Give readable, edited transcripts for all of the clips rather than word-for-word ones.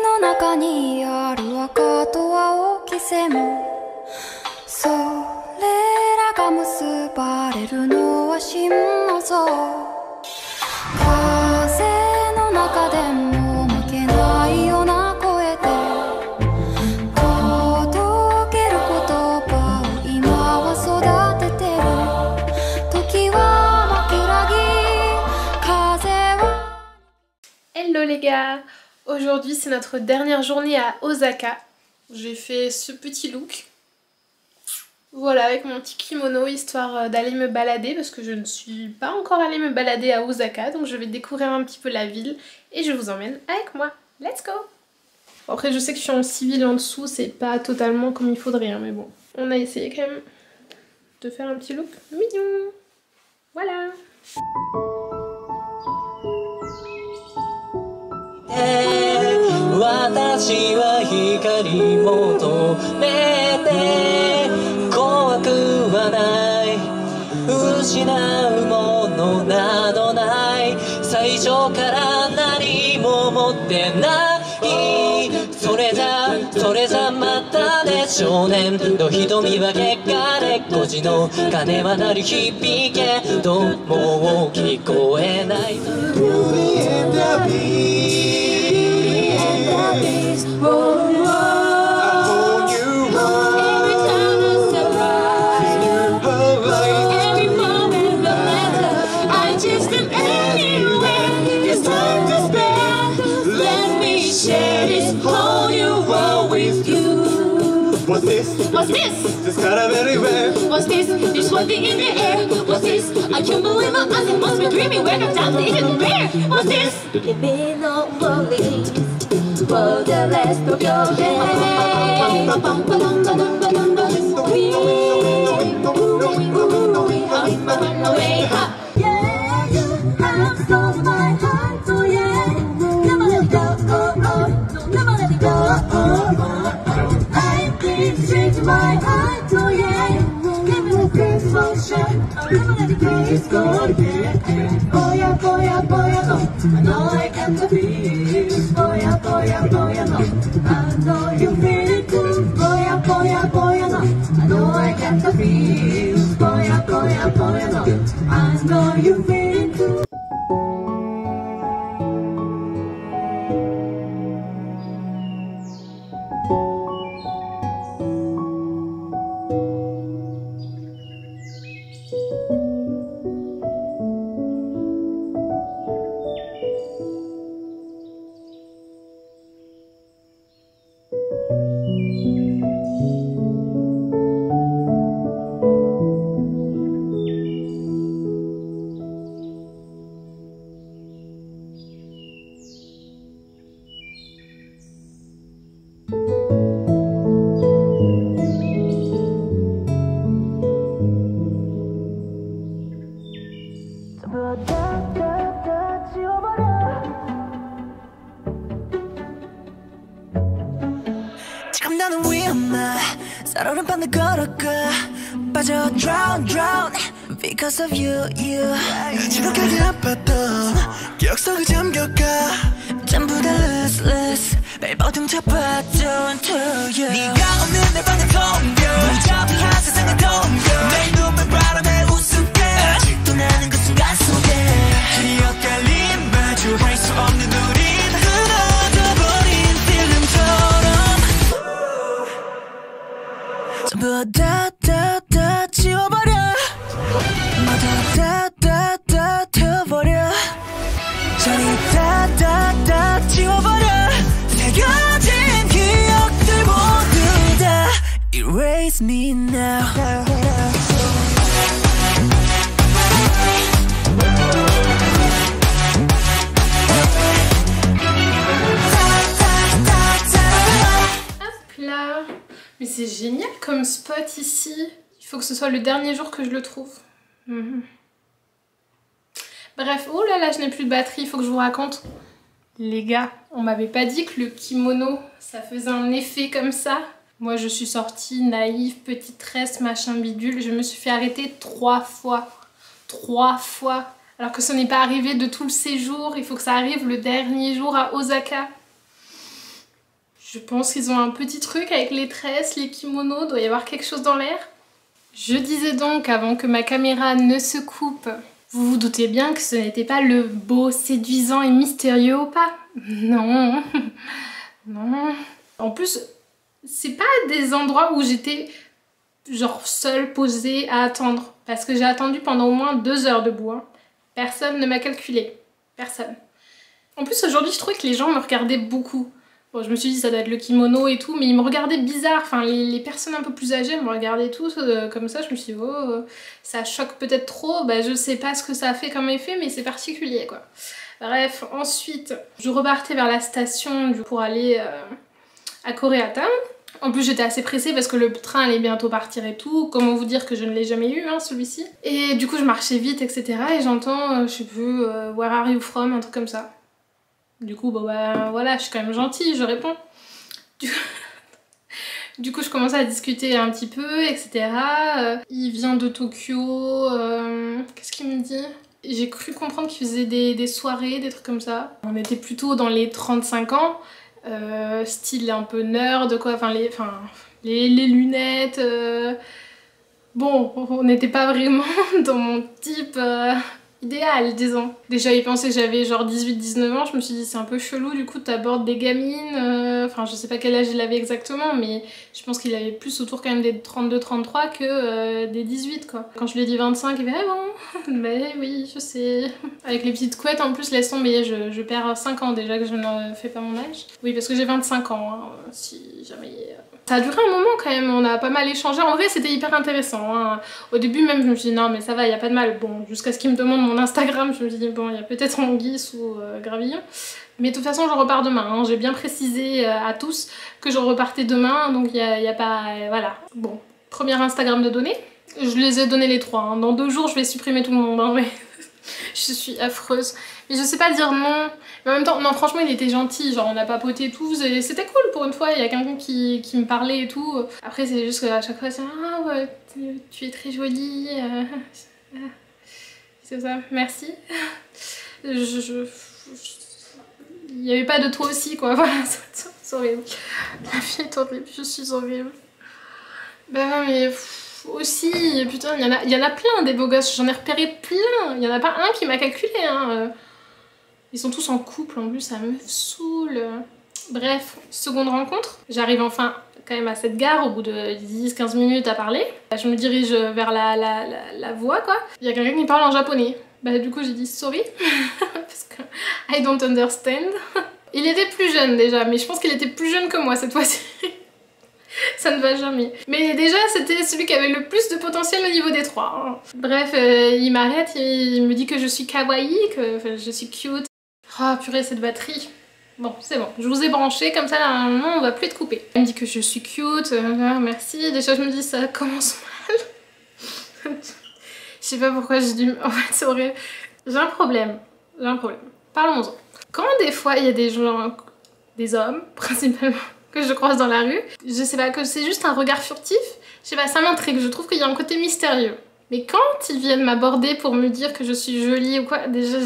の中にある赤と青き線それらが結ばれるのは真の像風の中でも負けないような声で届ける言葉を今は育ててる時は枕木風は Hello les gars! Aujourd'hui c'est notre dernière journée à Osaka. J'ai fait ce petit look. Voilà, avec mon petit kimono, histoire d'aller me balader parce que je ne suis pas encore allée me balader à Osaka. Donc je vais découvrir un petit peu la ville et je vous emmène avec moi. Let's go! Bon, après je sais que je suis en civil en dessous, c'est pas totalement comme il faudrait, hein, mais bon. On a essayé quand même de faire un petit look mignon. Voilà! 私は光求めて怖くはない失うものなどない最初から何も持ってないそれじゃまたね少年の瞳は結果で孤児の鐘は鳴り響けどもう聞こえない What's this? What's this? This kind of everywhere. What's this? There's one thing in the air. What's this? I can't believe my eyes. It must be dreaming. Where the time isn't rare. What's this? Give me no worries for the rest of your day. Yeah, you have stolen my heart. Oh yeah, never let it go. Never let it go. Straight to my heart, oh yeah. Give me the first motion. Never let it go again. Oh yeah, boy, yeah, boy, yeah, no. I know I can't feel. Oh yeah, boy, yeah, boy, yeah, no. I know you feel it too. Oh yeah, boy, yeah, boy, yeah, no. I know I can't feel. Oh yeah, boy, yeah, boy, yeah, no. I know you feel it too. 지금 나는 위험해 살얼음 밤을 걸어가 빠져 drown because of you 지독하게 아팠던 기억 속에 잠겨가 전부 다 lose 매일 모든 잡았던 to you 네가 없는 내 방의 텅벼 무자비한 세상을 덤벼 내 눈물 바람에 웃을게 아직도 나는 그 순간 속에 기억 깔린 마주할 수 없는 우린 흐려져버린 필름처럼 전부 다 지워버려 모두 다 태워버려 저리 다 지워버려 새겨진 기억들 모두 다 Erase me now Hop là. Mais c'est génial comme spot ici. Il faut que ce soit le dernier jour que je le trouve. Bref, oh là là, je n'ai plus de batterie, il faut que je vous raconte. Les gars, on m'avait pas dit que le kimono, ça faisait un effet comme ça. Moi, je suis sortie naïve, petite tresse, machin bidule. Je me suis fait arrêter 3 fois. 3 fois. Alors que ce n'est pas arrivé de tout le séjour. Il faut que ça arrive le dernier jour à Osaka. Je pense qu'ils ont un petit truc avec les tresses, les kimonos. Doit y avoir quelque chose dans l'air. Je disais donc, avant que ma caméra ne se coupe, vous vous doutez bien que ce n'était pas le beau, séduisant et mystérieux Oppa. Non. Non. En plus, c'est pas des endroits où j'étais genre seule, posée à attendre. Parce que j'ai attendu pendant au moins 2 heures debout. Hein. Personne ne m'a calculé. Personne. En plus, aujourd'hui, je trouvais que les gens me regardaient beaucoup. Bon, je me suis dit, ça doit être le kimono et tout, mais ils me regardaient bizarre. Enfin, les personnes un peu plus âgées me regardaient tous comme ça. Je me suis dit, oh, ça choque peut-être trop. Bah, je sais pas ce que ça a fait comme effet, mais c'est particulier, quoi. Bref, ensuite, je repartais vers la station pour aller à Koreatown. En plus, j'étais assez pressée parce que le train allait bientôt partir et tout. Comment vous dire que je ne l'ai jamais eu, hein, celui-ci. Et du coup, je marchais vite, etc. Et j'entends, je sais plus, Where are you from, un truc comme ça. Du coup, bon bah voilà, je suis quand même gentille, je réponds. Du coup, je commence à discuter un petit peu, etc. Il vient de Tokyo, qu'est-ce qu'il me dit? J'ai cru comprendre qu'il faisait des soirées, des trucs comme ça. On était plutôt dans les 35 ans, style un peu nerd, quoi, enfin les lunettes. Bon, on n'était pas vraiment dans mon type idéal, disons. Déjà, il pensait que j'avais genre 18-19 ans, je me suis dit c'est un peu chelou, du coup t'abordes des gamines, enfin je sais pas quel âge il avait exactement, mais je pense qu'il avait plus autour quand même des 32-33 que des 18 quoi. Quand je lui ai dit 25, il fait ah bon, mais oui, je sais. Avec les petites couettes en plus, laisse tomber, je perds 5 ans déjà que je ne fais pas mon âge. Oui, parce que j'ai 25 ans, hein, si jamais... Ça a duré un moment quand même, on a pas mal échangé. En vrai, c'était hyper intéressant. Hein. Au début même, je me suis dit non mais ça va, y a pas de mal. Bon, jusqu'à ce qu'il me demande mon Instagram, je me suis dit bon, il y a peut-être Anguille sous Gravillon. Mais de toute façon, je repars demain. Hein. J'ai bien précisé à tous que je repartais demain, donc y a pas... voilà. Bon, premier Instagram de données. Je les ai donnés les 3. Hein. Dans 2 jours, je vais supprimer tout le monde. Hein, ouais. Je suis affreuse. Mais je sais pas dire non. Mais en même temps, non, franchement, il était gentil. Genre, on a papoté et tout. C'était cool pour une fois. Il y a quelqu'un qui me parlait et tout. Après, c'est juste qu'à chaque fois, c'est ah ouais, tu es très jolie. C'est ça, merci. Il n'y avait pas de toi aussi, quoi. Voilà, c'est horrible. La vie est horrible. Je suis horrible. Ben, mais. Aussi, putain, il y en a plein des beaux gosses, j'en ai repéré plein, il y en a pas un qui m'a calculé, hein. Ils sont tous en couple en plus, ça me saoule. Bref, seconde rencontre, j'arrive enfin quand même à cette gare au bout de 10-15 minutes à parler. Je me dirige vers la voie quoi, il y a quelqu'un qui parle en japonais. Bah du coup j'ai dit sorry, parce que I don't understand. Il était plus jeune déjà, mais je pense qu'il était plus jeune que moi cette fois-ci. Ça ne va jamais. Mais déjà, c'était celui qui avait le plus de potentiel au niveau des 3. Hein. Bref, il m'arrête, il me dit que je suis kawaii, que je suis cute. Oh purée, cette batterie. Bon, c'est bon, je vous ai branché, comme ça, normalement, on va plus être coupé. Il me dit que je suis cute, merci. Déjà, je me dis, ça commence mal. Je sais pas pourquoi j'ai dû... En fait, c'est horrible. J'ai un problème. Parlons-en. Quand des fois, il y a des gens, des hommes, principalement, que je croise dans la rue, je sais pas, que c'est juste un regard furtif, je sais pas, ça m'intrigue, je trouve qu'il y a un côté mystérieux. Mais quand ils viennent m'aborder pour me dire que je suis jolie ou quoi, déjà,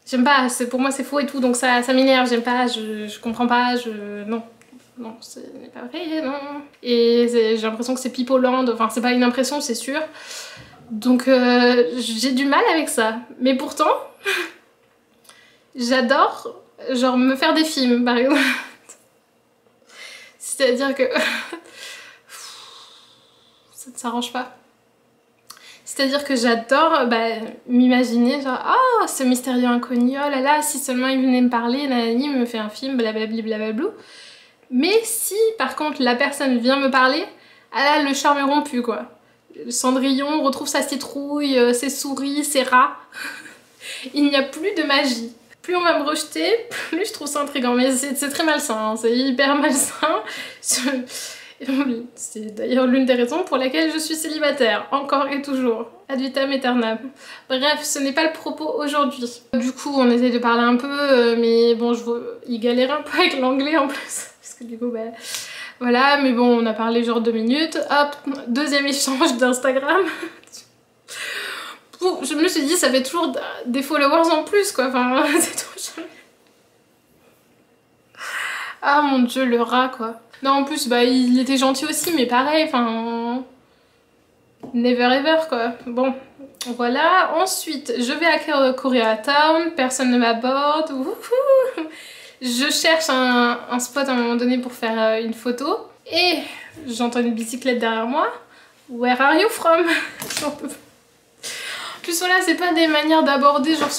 j'aime pas, pour moi c'est faux et tout, donc ça m'énerve, j'aime pas, je comprends pas, non, ce n'est pas vrai, non. Et j'ai l'impression que c'est pipoland, enfin c'est pas une impression, c'est sûr. Donc j'ai du mal avec ça. Mais pourtant, j'adore, genre, me faire des films, par exemple. C'est-à-dire que ça ne s'arrange pas. C'est-à-dire que j'adore m'imaginer genre oh ce mystérieux inconnu, oh là là, si seulement il venait me parler, nanani, me fait un film, blablabli blablablou. Mais si par contre la personne vient me parler, ah là le charme est rompu quoi. Cendrillon retrouve sa citrouille, ses souris, ses rats. Il n'y a plus de magie. Plus on va me rejeter, plus je trouve ça intriguant. Mais c'est très malsain, hein. C'est hyper malsain. C'est d'ailleurs l'une des raisons pour laquelle je suis célibataire, encore et toujours, ad vitam aeternam. Bref, ce n'est pas le propos aujourd'hui. Du coup, on essaye de parler un peu, mais bon, il galère un peu avec l'anglais en plus, parce que du coup, bah, voilà, mais bon, on a parlé genre 2 minutes, hop, deuxième échange d'Instagram. Je me suis dit, ça fait toujours des followers en plus, quoi, enfin, c'est trop jamais. Ah mon dieu, le rat, quoi. Non, en plus, bah, il était gentil aussi, mais pareil, enfin... Never ever, quoi. Bon, voilà. Ensuite, je vais à Koreatown, personne ne m'aborde. Je cherche un spot à un moment donné pour faire une photo. Et j'entends une bicyclette derrière moi. Where are you from? J'en peux pas. En plus, voilà, c'est pas des manières d'aborder, genre...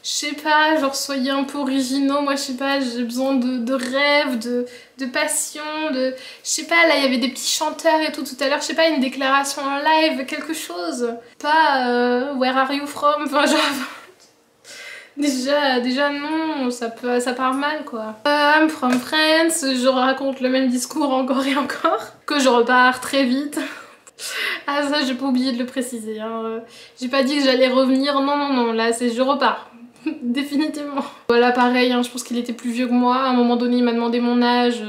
Je sais pas, genre soyez un peu originaux, moi je sais pas, j'ai besoin de rêves, de passion, je sais pas, là il y avait des petits chanteurs et tout à l'heure, je sais pas, une déclaration en live, quelque chose. Pas where are you from, enfin genre... déjà non, ça part mal quoi. I'm from France, je raconte le même discours encore et encore, que je repars très vite. Ah ça j'ai pas oublié de le préciser, hein. J'ai pas dit que j'allais revenir, non, là c'est je repars. Définitivement. Voilà pareil, hein, je pense qu'il était plus vieux que moi. À un moment donné il m'a demandé mon âge.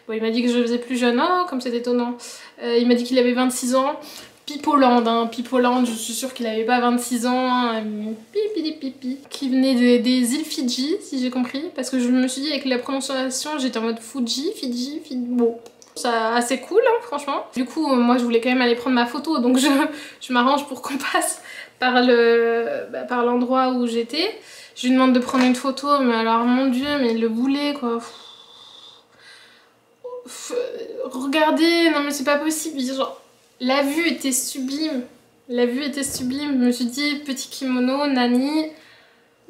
Bon, il m'a dit que je faisais plus jeune. Oh comme c'est étonnant. Il m'a dit qu'il avait 26 ans. Pipoland, hein, Pipoland, je suis sûre qu'il avait pas 26 ans. Hein, pipi. Qui venait des îles Fidji, si j'ai compris. Parce que je me suis dit avec la prononciation, j'étais en mode Fidji. Bon. Ça assez cool hein, franchement. Du coup moi je voulais quand même aller prendre ma photo. Donc je m'arrange pour qu'on passe par l'endroit où j'étais. Je lui demande de prendre une photo, mais alors mon dieu, mais le boulet quoi. Regardez, non mais c'est pas possible. Genre, la vue était sublime. La vue était sublime. Je me suis dit, petit kimono, nani,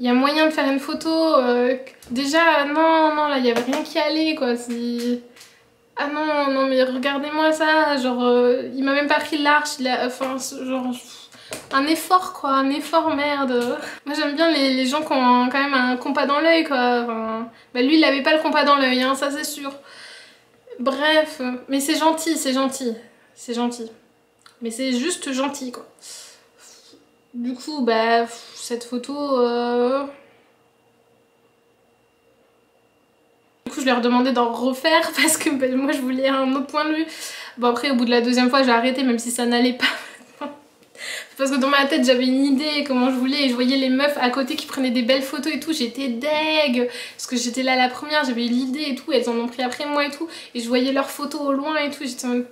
il y a moyen de faire une photo. Déjà, non, là il y avait rien qui allait quoi. Ah non, mais regardez-moi ça. Genre, il m'a même pas pris l'arche. Enfin, genre. Un effort quoi, un effort merde. Moi j'aime bien les gens qui ont quand même un compas dans l'œil quoi. Enfin, bah lui il avait pas le compas dans l'œil, hein, ça c'est sûr. Bref, mais c'est gentil. Mais c'est juste gentil quoi. Du coup bah cette photo... Du coup je lui ai redemandé d'en refaire parce que bah, moi je voulais un autre point de vue. Bon après au bout de la deuxième fois j'ai arrêté même si ça n'allait pas. Parce que dans ma tête j'avais une idée comment je voulais et je voyais les meufs à côté qui prenaient des belles photos et tout, j'étais deg parce que j'étais là la première, j'avais eu l'idée et tout, elles en ont pris après moi et tout et je voyais leurs photos au loin et tout, j'étais en mode...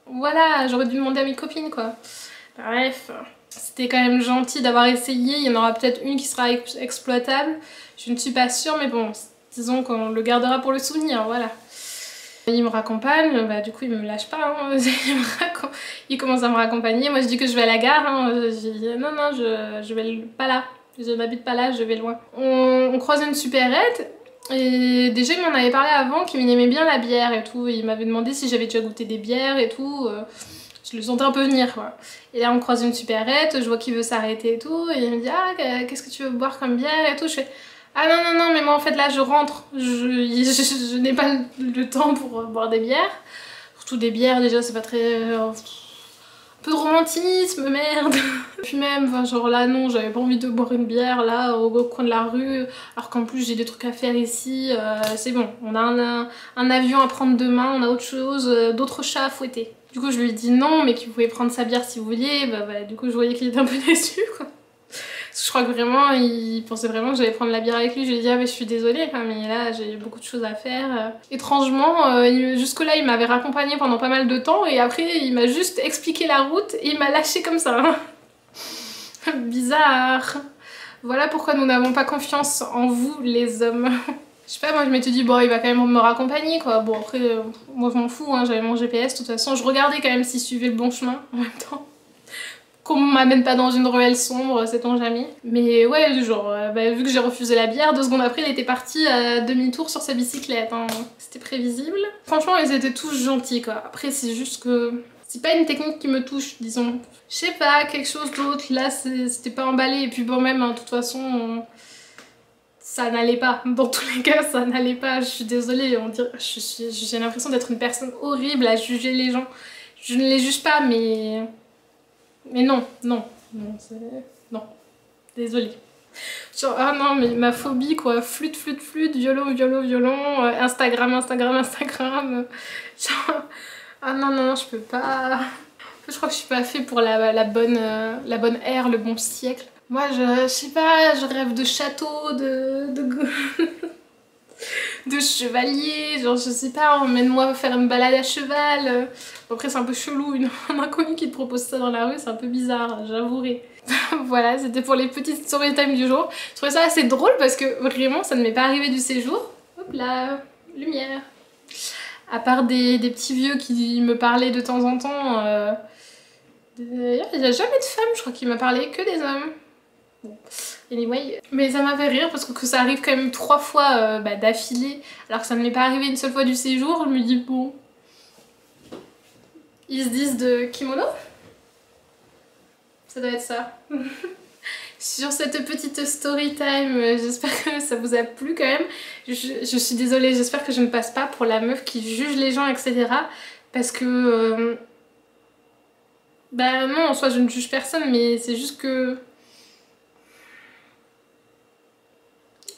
Voilà, j'aurais dû demander à mes copines quoi. Bref, c'était quand même gentil d'avoir essayé, il y en aura peut-être une qui sera exploitable, je ne suis pas sûre mais bon, disons qu'on le gardera pour le souvenir, voilà. Il me raccompagne, bah du coup il me lâche pas, hein. Il commence à me raccompagner, moi je dis que je vais à la gare, hein. Je dis non je vais pas là, je n'habite pas là, je vais loin. On croise une supérette et déjà il m'en avait parlé avant qu'il aimait bien la bière et tout, et il m'avait demandé si j'avais déjà goûté des bières et tout, je le sentais un peu venir quoi. Et là on croise une supérette, je vois qu'il veut s'arrêter et tout, et il me dit ah qu'est-ce que tu veux boire comme bière et tout, je fais ah non, mais moi en fait là je rentre, je n'ai pas le temps pour boire des bières. Surtout des bières déjà c'est pas très... un peu de romantisme, merde. Puis même, enfin, genre là non, j'avais pas envie de boire une bière là au coin de la rue. Alors qu'en plus j'ai des trucs à faire ici, c'est bon. On a un avion à prendre demain, on a autre chose, d'autres chats à fouetter. Du coup je lui ai dit non mais qu'il pouvait prendre sa bière si vous vouliez, bah du coup je voyais qu'il était un peu déçu quoi. Je crois que vraiment, il pensait vraiment que j'allais prendre la bière avec lui. Je lui ai dit, ah mais je suis désolée, mais là j'ai beaucoup de choses à faire. Étrangement, jusque là il m'avait raccompagnée pendant pas mal de temps et après il m'a juste expliqué la route et il m'a lâché comme ça. Bizarre. Voilà pourquoi nous n'avons pas confiance en vous les hommes. Je sais pas, moi je m'étais dit, bon il va quand même me raccompagner quoi. Bon après, moi je m'en fous, hein, j'avais mon GPS, de toute façon je regardais quand même s'il suivait le bon chemin en même temps. Qu'on m'amène pas dans une ruelle sombre, sait-on jamais. Mais ouais, genre, vu que j'ai refusé la bière, 2 secondes après, il était parti à demi-tour sur sa bicyclette. Hein. C'était prévisible. Franchement, ils étaient tous gentils, quoi. Après, c'est juste que... c'est pas une technique qui me touche, disons. Je sais pas, quelque chose d'autre. Là, c'était pas emballé. Et puis bon, même, hein, de toute façon... ça n'allait pas. Dans tous les cas, ça n'allait pas. Je suis désolée, j'ai l'impression d'être une personne horrible à juger les gens. Je ne les juge pas, mais non, non, non, non, désolée. Genre, ah non, mais ma phobie quoi, flûte, violon, Instagram. Genre, ah non, non, je peux pas. Je crois que je suis pas fait pour la bonne ère, le bon siècle. Moi, je sais pas, je rêve de château, de chevalier, genre je sais pas, emmène-moi faire une balade à cheval. Bon, après c'est un peu chelou, un inconnu qui te propose ça dans la rue, c'est un peu bizarre, j'avouerai. Voilà, c'était pour les petites story time du jour. Je trouvais ça assez drôle parce que vraiment ça ne m'est pas arrivé du séjour. Hop là, lumière. À part des petits vieux qui me parlaient de temps en temps, il n'y a jamais de femmes, je crois qu'il m'a parlé que des hommes. Bon. Anyway, mais ça m'a fait rire parce que ça arrive quand même 3 fois d'affilée, alors que ça ne m'est pas arrivé une seule fois du séjour. Je me dis bon, ils se disent de kimono, ça doit être ça. Sur cette petite story time, j'espère que ça vous a plu quand même. Je suis désolée, j'espère que je ne passe pas pour la meuf qui juge les gens, etc. Parce que bah non, en soi je ne juge personne, mais c'est juste que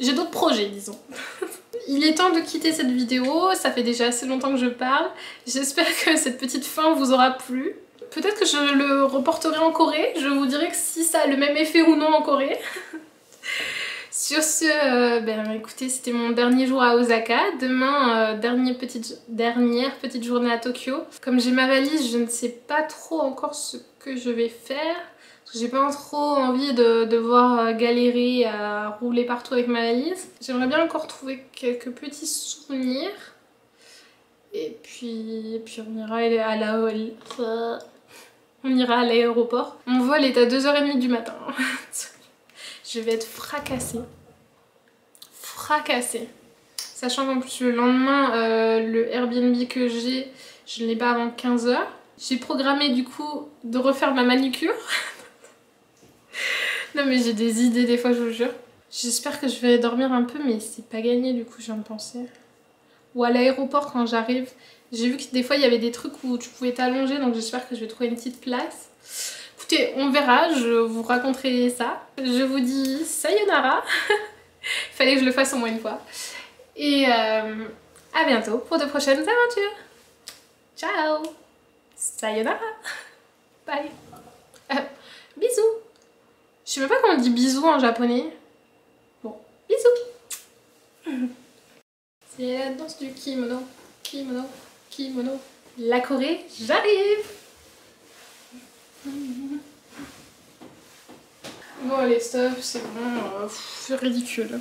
j'ai d'autres projets, disons. Il est temps de quitter cette vidéo, ça fait déjà assez longtemps que je parle. J'espère que cette petite fin vous aura plu. Peut-être que je le reporterai en Corée, je vous dirai que si ça a le même effet ou non en Corée. Sur ce, écoutez, c'était mon dernier jour à Osaka. Demain, dernière petite journée à Tokyo. Comme j'ai ma valise, je ne sais pas trop encore ce que je vais faire. J'ai pas trop envie de devoir galérer à rouler partout avec ma valise. J'aimerais bien encore trouver quelques petits souvenirs. Et puis on ira à l'aéroport. Mon vol est à 2h30 du matin. Je vais être fracassée. Sachant qu'en plus le lendemain, le Airbnb que j'ai, je ne l'ai pas avant 15h. J'ai programmé du coup de refaire ma manucure. Non mais j'ai des idées des fois, je vous jure. J'espère que je vais dormir un peu, mais c'est pas gagné du coup, je viens de penser. Ou à l'aéroport quand j'arrive. J'ai vu que des fois il y avait des trucs où tu pouvais t'allonger, donc j'espère que je vais trouver une petite place. Écoutez, on verra, je vous raconterai ça. Je vous dis sayonara. Fallait que je le fasse au moins une fois. Et à bientôt pour de prochaines aventures. Ciao. Sayonara. Bye. Bisous. Je sais même pas comment on dit bisous en japonais. Bon, bisous. C'est la danse du kimono. La Corée, j'arrive. Bon allez, stop, c'est bon, c'est ridicule.